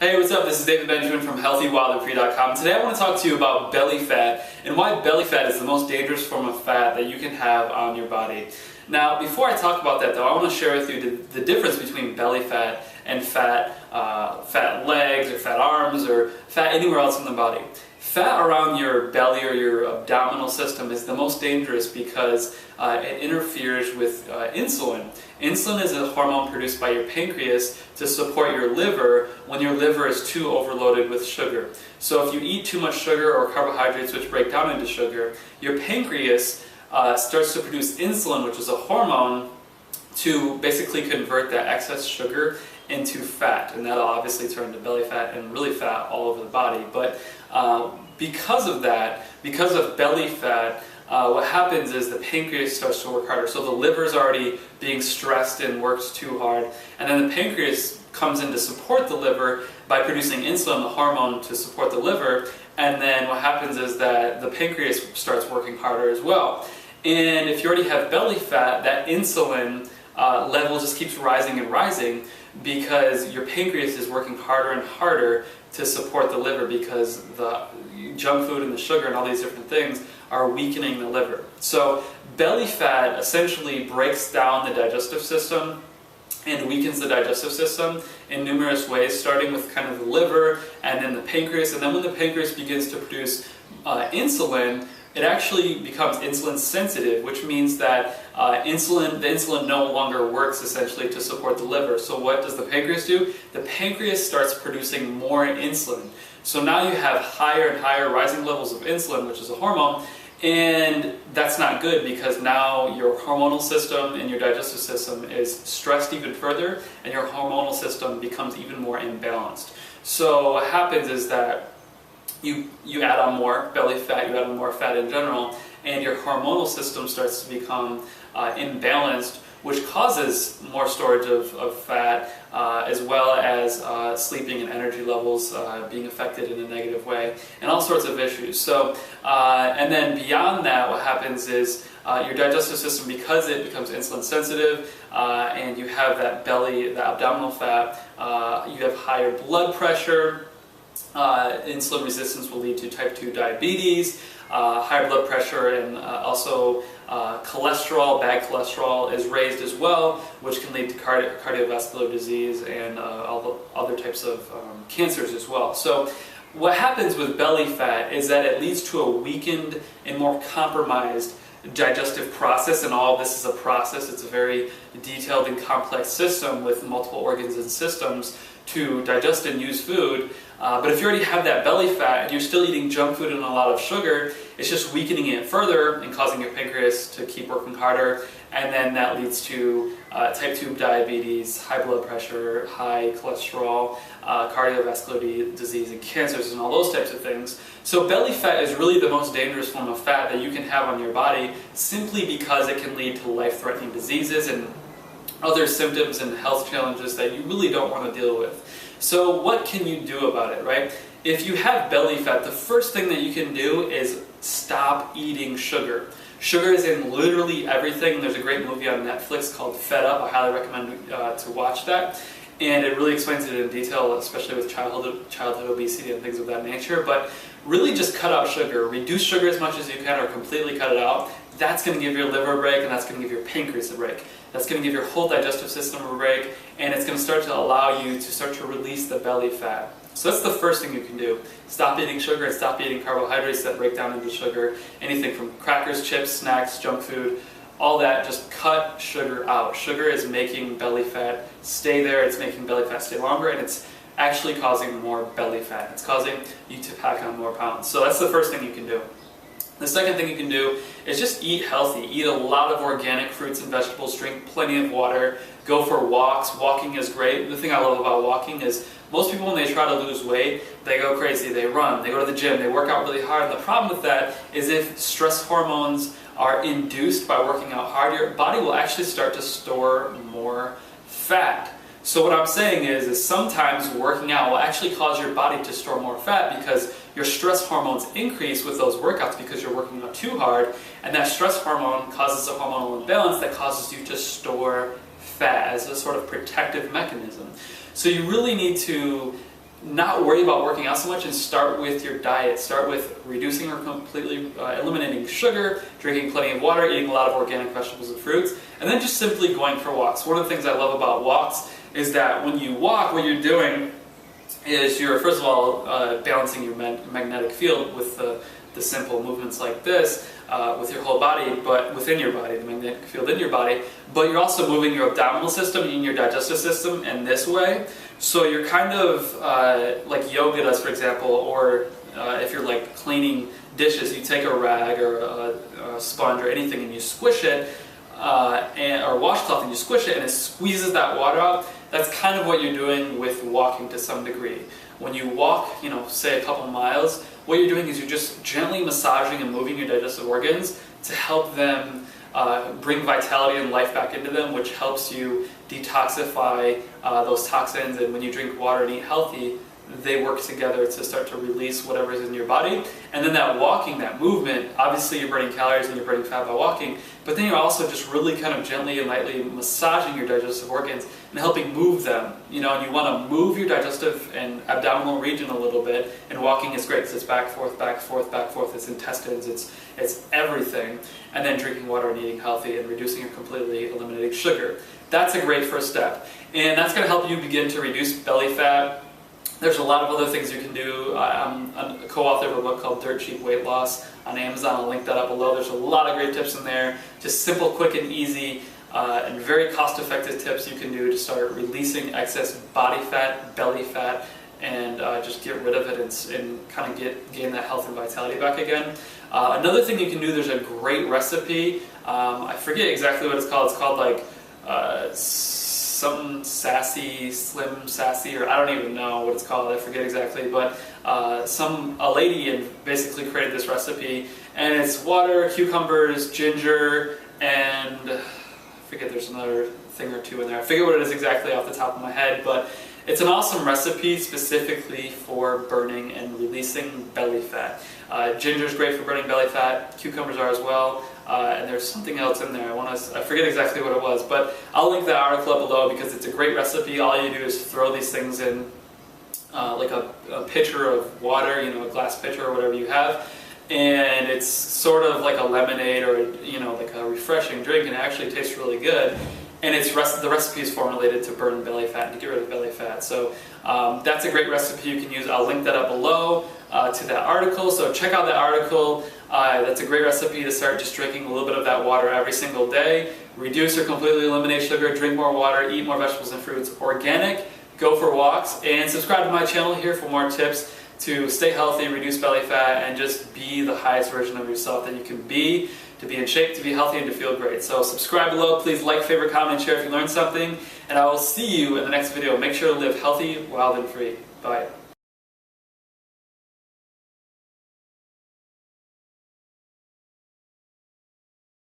Hey, what's up? This is David Benjamin from HealthyWildandFree.com. Today I want to talk to you about belly fat and why belly fat is the most dangerous form of fat that you can have on your body. Now, before I talk about that though, I want to share with you the difference between belly fat and fat legs or fat arms or fat anywhere else in the body. Fat around your belly or your abdominal system is the most dangerous because it interferes with insulin. Insulin is a hormone produced by your pancreas to support your liver when your liver is too overloaded with sugar. So if you eat too much sugar or carbohydrates which break down into sugar, your pancreas starts to produce insulin, which is a hormone, to basically convert that excess sugar into fat, and that'll obviously turn to belly fat and really fat all over the body. But because of that, because of belly fat, what happens is the pancreas starts to work harder. So the liver's already being stressed and works too hard, and then the pancreas comes in to support the liver by producing insulin, the hormone, to support the liver, and then what happens is that the pancreas starts working harder as well. And if you already have belly fat, that insulin level just keeps rising and rising because your pancreas is working harder and harder to support the liver because the junk food and the sugar and all these different things are weakening the liver. So belly fat essentially breaks down the digestive system and weakens the digestive system in numerous ways, starting with kind of the liver and then the pancreas. And then when the pancreas begins to produce insulin, it actually becomes insulin sensitive, which means that the insulin no longer works essentially to support the liver. So what does the pancreas do? The pancreas starts producing more insulin. So now you have higher and higher rising levels of insulin, which is a hormone, and that's not good because now your hormonal system and your digestive system is stressed even further, and your hormonal system becomes even more imbalanced. So what happens is that you add on more belly fat, you add on more fat in general, and your hormonal system starts to become imbalanced, which causes more storage of fat, as well as sleeping and energy levels being affected in a negative way, and all sorts of issues. So, and then beyond that, what happens is your digestive system, because it becomes insulin sensitive, and you have that belly, the abdominal fat, you have higher blood pressure. Insulin resistance will lead to type 2 diabetes, higher blood pressure, and also cholesterol, bad cholesterol is raised as well, which can lead to cardiovascular disease and all the other types of cancers as well. So what happens with belly fat is that it leads to a weakened and more compromised digestive process, and all of this is a process. It's a very detailed and complex system with multiple organs and systems to digest and use food. But if you already have that belly fat and you're still eating junk food and a lot of sugar, it's just weakening it further and causing your pancreas to keep working harder, and then that leads to type 2 diabetes, high blood pressure, high cholesterol, cardiovascular disease, and cancers, and all those types of things. So belly fat is really the most dangerous form of fat that you can have on your body, simply because it can lead to life-threatening diseases and other symptoms and health challenges that you really don't want to deal with. So what can you do about it, right? If you have belly fat, the first thing that you can do is stop eating sugar. Sugar is in literally everything. There's a great movie on Netflix called Fed Up. I highly recommend to watch that. And it really explains it in detail, especially with childhood obesity and things of that nature. But really just cut out sugar. Reduce sugar as much as you can, or completely cut it out. That's going to give your liver a break, and that's going to give your pancreas a break. That's going to give your whole digestive system a break, and it's going to start to allow you to start to release the belly fat. So that's the first thing you can do. Stop eating sugar and stop eating carbohydrates that break down into sugar. Anything from crackers, chips, snacks, junk food, all that, just cut sugar out. Sugar is making belly fat stay there, it's making belly fat stay longer, and it's actually causing more belly fat. It's causing you to pack on more pounds. So that's the first thing you can do. The second thing you can do is just eat healthy. Eat a lot of organic fruits and vegetables, drink plenty of water, go for walks. Walking is great. The thing I love about walking is most people, when they try to lose weight, they go crazy. They run, they go to the gym, they work out really hard. And the problem with that is if stress hormones are induced by working out hard, your body will actually start to store more fat. So what I'm saying is sometimes working out will actually cause your body to store more fat because your stress hormones increase with those workouts because you're working out too hard, and that stress hormone causes a hormonal imbalance that causes you to store fat as a sort of protective mechanism. So you really need to not worry about working out so much and start with your diet. Start with reducing or completely eliminating sugar, drinking plenty of water, eating a lot of organic vegetables and fruits, and then just simply going for walks. One of the things I love about walks is that when you walk, what you're doing is you're, first of all, balancing your magnetic field with the simple movements like this with your whole body, but within your body, the magnetic field in your body, but you're also moving your abdominal system and your digestive system in this way. So you're kind of like yoga does, for example, or if you're like cleaning dishes, you take a rag or a sponge or anything and you squish it, or washcloth, and you squish it and it squeezes that water out. That's kind of what you're doing with walking to some degree. When you walk, say a couple miles, what you're doing is you're just gently massaging and moving your digestive organs to help them bring vitality and life back into them, which helps you detoxify those toxins. And when you drink water and eat healthy, they work together to start to release whatever is in your body. And then that walking, that movement, obviously you're burning calories and you're burning fat by walking, but then you're also just really kind of gently and lightly massaging your digestive organs and helping move them. And you want to move your digestive and abdominal region a little bit, and walking is great because it's back, forth, back, forth, back, forth. It's intestines, it's everything. And then drinking water and eating healthy and reducing or completely eliminating sugar. That's a great first step. And that's going to help you begin to reduce belly fat. There's a lot of other things you can do. I'm a co-author of a book called Dirt Cheap Weight Loss on Amazon. I'll link that up below. There's a lot of great tips in there. Just simple, quick, and easy, and very cost-effective tips you can do to start releasing excess body fat, belly fat, and just get rid of it and kind of gain that health and vitality back again. Another thing you can do, there's a great recipe. I forget exactly what it's called. It's called like something sassy, slim sassy, or I don't even know what it's called, I forget exactly, but a lady had basically created this recipe, and it's water, cucumbers, ginger, and I forget, there's another thing or two in there. I forget what it is exactly off the top of my head, but it's an awesome recipe specifically for burning and releasing belly fat. Ginger is great for burning belly fat, cucumbers are as well, and there's something else in there. I forget exactly what it was, but I'll link that article up below because it's a great recipe. All you do is throw these things in like a pitcher of water, a glass pitcher or whatever you have, and it's sort of like a lemonade or like a refreshing drink, and it actually tastes really good. And the recipe is formulated to burn belly fat and to get rid of belly fat. So that's a great recipe you can use. I'll link that up below to that article. So check out that article. That's a great recipe to start just drinking a little bit of that water every single day. Reduce or completely eliminate sugar, drink more water, eat more vegetables and fruits, organic, go for walks, and subscribe to my channel here for more tips to stay healthy, reduce belly fat, and just be the highest version of yourself that you can be, to be in shape, to be healthy, and to feel great. So subscribe below, please like, favorite, comment, and share if you learned something, and I will see you in the next video. Make sure to live healthy, wild, and free. Bye.